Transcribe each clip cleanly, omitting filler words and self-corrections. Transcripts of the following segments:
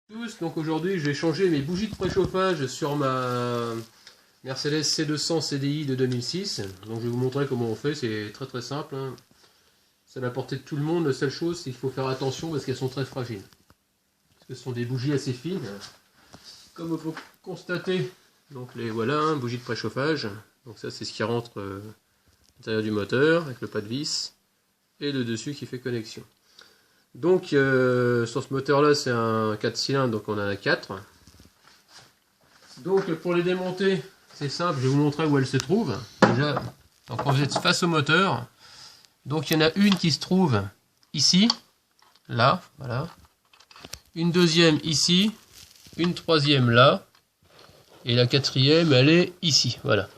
Tous, donc aujourd'hui je vais changer mes bougies de préchauffage sur ma Mercedes C200 CDI de 2006. Donc je vais vous montrer comment on fait, c'est très très simple, hein. C'est à la portée de tout le monde. La seule chose c'est qu'il faut faire attention parce qu'elles sont très fragiles. Parce que ce sont des bougies assez fines. Comme vous pouvez constater, donc les voilà, hein, bougies de préchauffage. Donc ça c'est ce qui rentre à l'intérieur du moteur avec le pas de vis et le dessus qui fait connexion. Donc sur ce moteur là c'est un 4 cylindres, donc on en a 4. Donc pour les démonter c'est simple, je vais vous montrer où elles se trouvent. Déjà, donc quand vous êtes face au moteur, donc il y en a une qui se trouve ici, là, voilà. Une deuxième ici, une troisième là, et la quatrième elle est ici, voilà.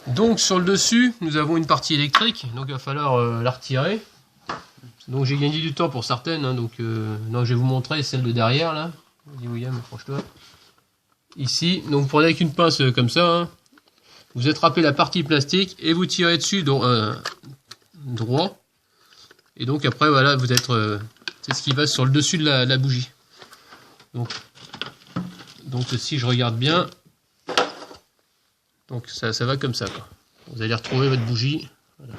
Donc sur le dessus nous avons une partie électrique, donc il va falloir la retirer. Donc j'ai gagné du temps pour certaines, hein, donc je vais vous montrer celle de derrière là. Vas-y William, approche-toi. Ici, donc vous prenez avec une pince comme ça, hein, vous attrapez la partie plastique et vous tirez dessus droit. Et donc après voilà, vous êtes, c'est ce qui va sur le dessus de la bougie. Donc si je regarde bien, donc ça va comme ça, quoi. Vous allez retrouver votre bougie, voilà,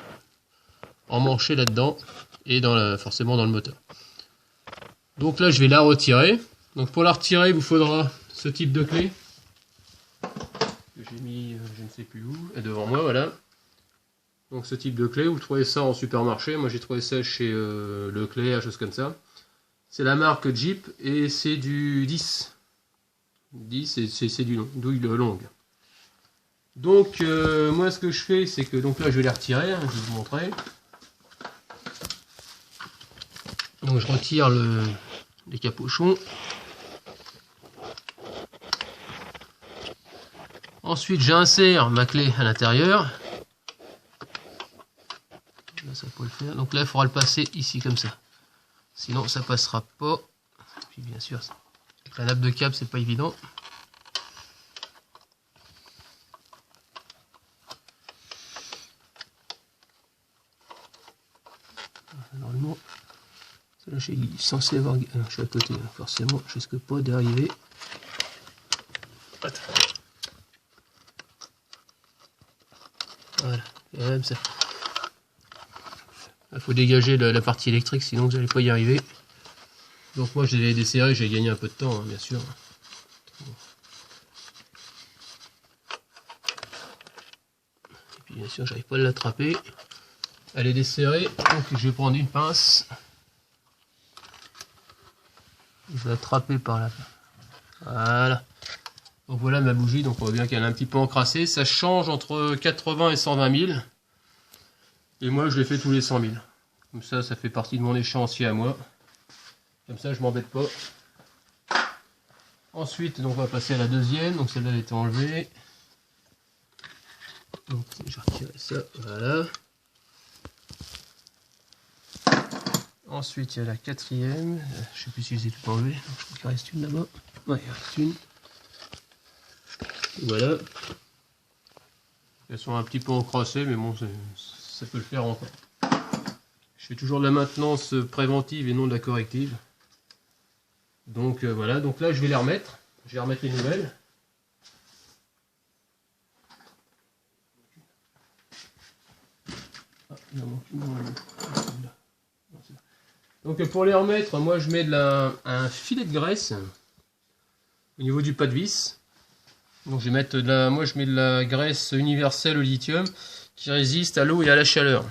emmanchée là-dedans et forcément dans le moteur. Donc là je vais la retirer. Donc pour la retirer il vous faudra ce type de clé que j'ai mis je ne sais plus où, et devant moi, voilà. Donc ce type de clé, vous trouvez ça en supermarché. Moi j'ai trouvé ça chez Leclerc, chose comme ça. C'est la marque Jeep et c'est du 10. 10 et c'est du douille longue. Donc moi ce que je fais c'est que donc là je vais les retirer, hein, je vais vous montrer. Donc je retire les capuchons. Ensuite j'insère ma clé à l'intérieur. Là ça peut le faire. Donc là il faudra le passer ici comme ça. Sinon ça passera pas. Et puis bien sûr avec la nappe de câble c'est pas évident. Normalement là je suis censé avoir. Je suis à côté, forcément je risque pas d'arriver. Voilà, et même ça. Il faut dégager la partie électrique, sinon vous n'allez pas y arriver. Donc moi je l'ai desserré, j'ai gagné un peu de temps, hein, bien sûr. Et puis bien sûr j'arrive pas à l'attraper. Elle est desserrée, donc je vais prendre une pince. Je vais l'attraper par là. Voilà. Donc voilà ma bougie, donc on voit bien qu'elle est un petit peu encrassée. Ça change entre 80 et 120 000. Et moi je l'ai fait tous les 100 000. Comme ça, ça fait partie de mon échéancier à moi. Comme ça je m'embête pas. Ensuite donc on va passer à la deuxième. Donc celle-là elle était enlevée. Donc je vais retirer ça, voilà. Ensuite il y a la quatrième. Je sais plus si je les ai toutes enlevées. Je crois qu'il reste une là-bas. Ouais, il reste une. Voilà. Elles sont un petit peu encrassées, mais bon, ça peut le faire encore. Je fais toujours de la maintenance préventive et non de la corrective. Donc voilà, donc là je vais les remettre. Je vais remettre les nouvelles. Ah, il en manque une. Donc pour les remettre, moi je mets un filet de graisse au niveau du pas de vis. Donc je vais mettre moi je mets de la graisse universelle au lithium qui résiste à l'eau et à la chaleur.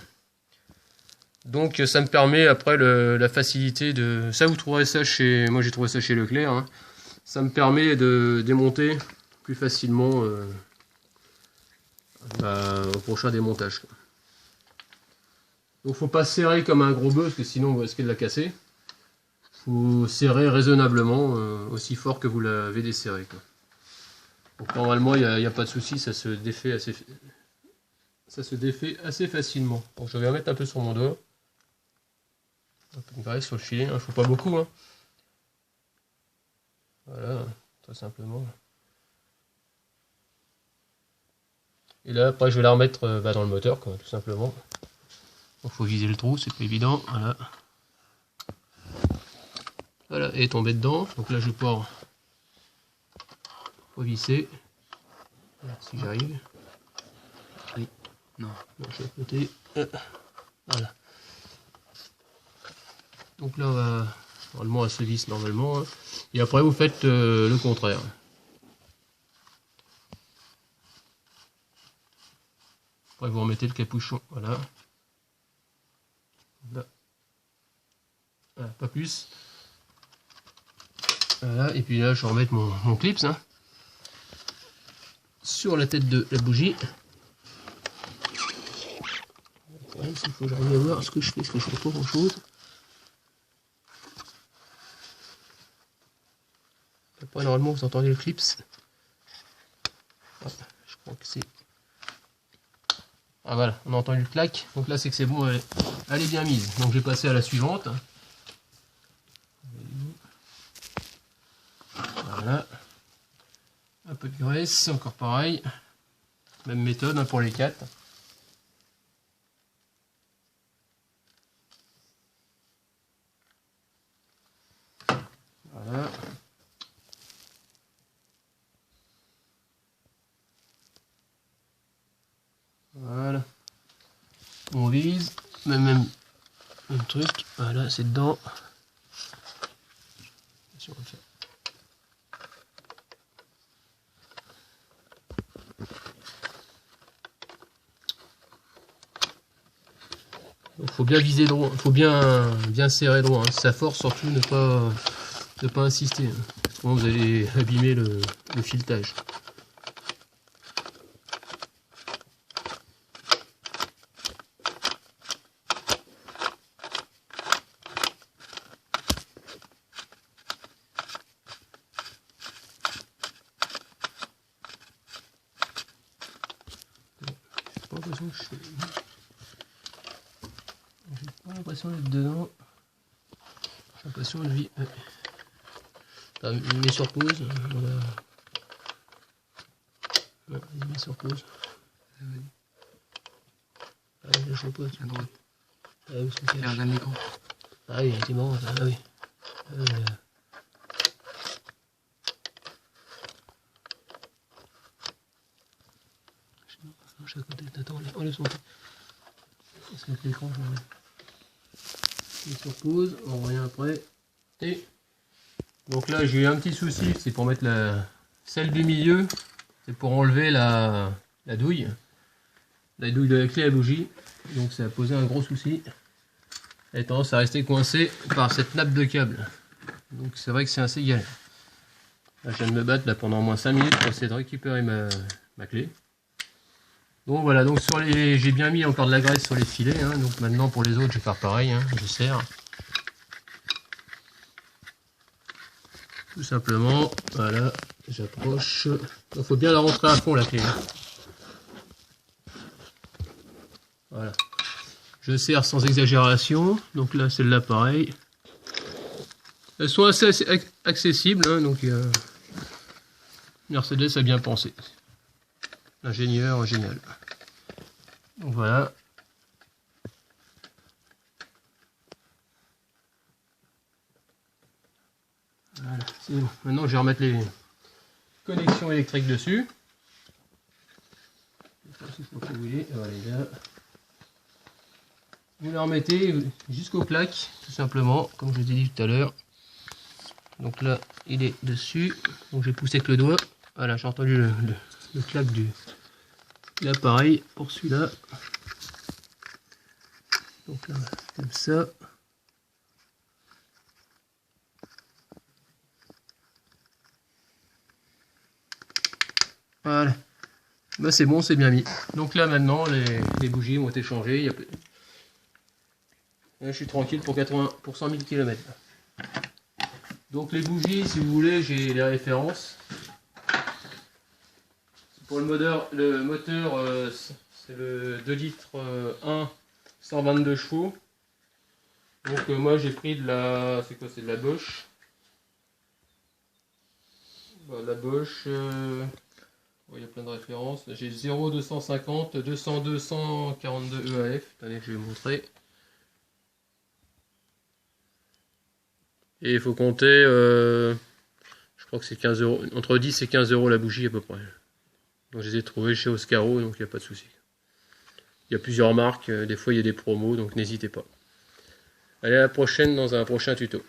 Donc ça me permet après la facilité de... Ça vous trouverez ça chez... Moi j'ai trouvé ça chez Leclerc. Hein. Ça me permet de démonter plus facilement au prochain démontage. Donc faut pas serrer comme un gros bœuf parce que sinon vous risquez de la casser. Faut serrer raisonnablement aussi fort que vous l'avez desserré. Donc normalement il n'y a pas de souci, ça se défait assez facilement. Donc je vais remettre un peu sur mon doigt. Un peu de graisse sur le filet, il ne faut pas beaucoup. Hein. Voilà, très simplement. Et là après je vais la remettre dans le moteur, quoi, tout simplement. Il faut viser le trou, c'est pas évident. Voilà. voilà, est tombé dedans. Donc là je vais pouvoir revisser. Voilà, si j'arrive. Oui, non, je suis à côté. Voilà. Donc là on va normalement elle se visse normalement. Hein. Et après vous faites le contraire. Après vous remettez le capuchon. Voilà. Là. Voilà, pas plus. Voilà, et puis là je vais remettre mon clips hein, sur la tête de la bougie. Le problème c'est qu'il faut que j'arrive à voir ce que je fais, parce que je fais pas grand chose. Après normalement vous entendez le clips. Ah, je crois que c'est... Ah voilà, on a entendu le clac, donc là c'est que c'est bon, elle est bien mise. Donc je vais passer à la suivante. Voilà. Un peu de graisse, encore pareil. Même méthode hein, pour les 4. Voilà. Voilà. On vise. Même un truc. Voilà, c'est dedans. On va faire. Donc, faut bien viser droit, faut bien serrer droit. Hein. Ça force surtout ne pas insister. Hein. Sinon vous allez abîmer le filetage. J'ai pas l'impression d'être dedans. J'ai l'impression de lui. Il met sur pause. Voilà. Ouais, il met sur pause. Ah, il est sur pause. À droite. Ah, oui, regarde l'écran. Ah oui, c'est marrant ça. Ah oui. Je suis à côté. Attends, enlève son. Parce que l'écran, je sur pause, on revient après. Et donc là, j'ai eu un petit souci, c'est pour mettre celle du milieu, c'est pour enlever la douille de la clé à bougie. Donc ça a posé un gros souci. Elle a tendance à rester coincée par cette nappe de câble. Donc c'est vrai que c'est assez galère. Là, je viens de me battre là, pendant au moins 5 minutes pour essayer de récupérer ma clé. Donc voilà, donc j'ai bien mis encore de la graisse sur les filets, hein, donc maintenant pour les autres je vais faire pareil, hein, je serre. Tout simplement, voilà, j'approche. Il faut bien la rentrer à fond la clé. Hein. Voilà. Je serre sans exagération, donc là celle-là pareil. Elles sont assez accessibles, hein, donc Mercedes a bien pensé. Ingénieur génial. Donc voilà. Voilà, c'est bon. Maintenant je vais remettre les connexions électriques dessus. Voilà, vous les remettez jusqu'aux plaques, tout simplement, comme je vous ai dit tout à l'heure. Donc là, il est dessus. Donc j'ai poussé avec le doigt. Voilà, j'ai entendu le clac de l'appareil pour celui-là. Donc là, comme ça. Voilà. Bah c'est bon, c'est bien mis. Donc là maintenant, les bougies ont été changées. Là, je suis tranquille pour 100 000 km. Donc les bougies, si vous voulez, j'ai les références. Pour le moteur, c'est le 2 litres 1, 122 chevaux. Donc moi j'ai pris de la... C'est quoi? C'est de la Bosch. Bah, la Bosch, il y a plein de références. J'ai 0,250, 202, 142 EAF. Attendez, je vais vous montrer. Et il faut compter, je crois que c'est 15 €, entre 10 et 15 € la bougie à peu près. Donc je les ai trouvés chez Oscaro, donc il n'y a pas de souci. Il y a plusieurs marques, des fois il y a des promos, donc n'hésitez pas. Allez, à la prochaine dans un prochain tuto.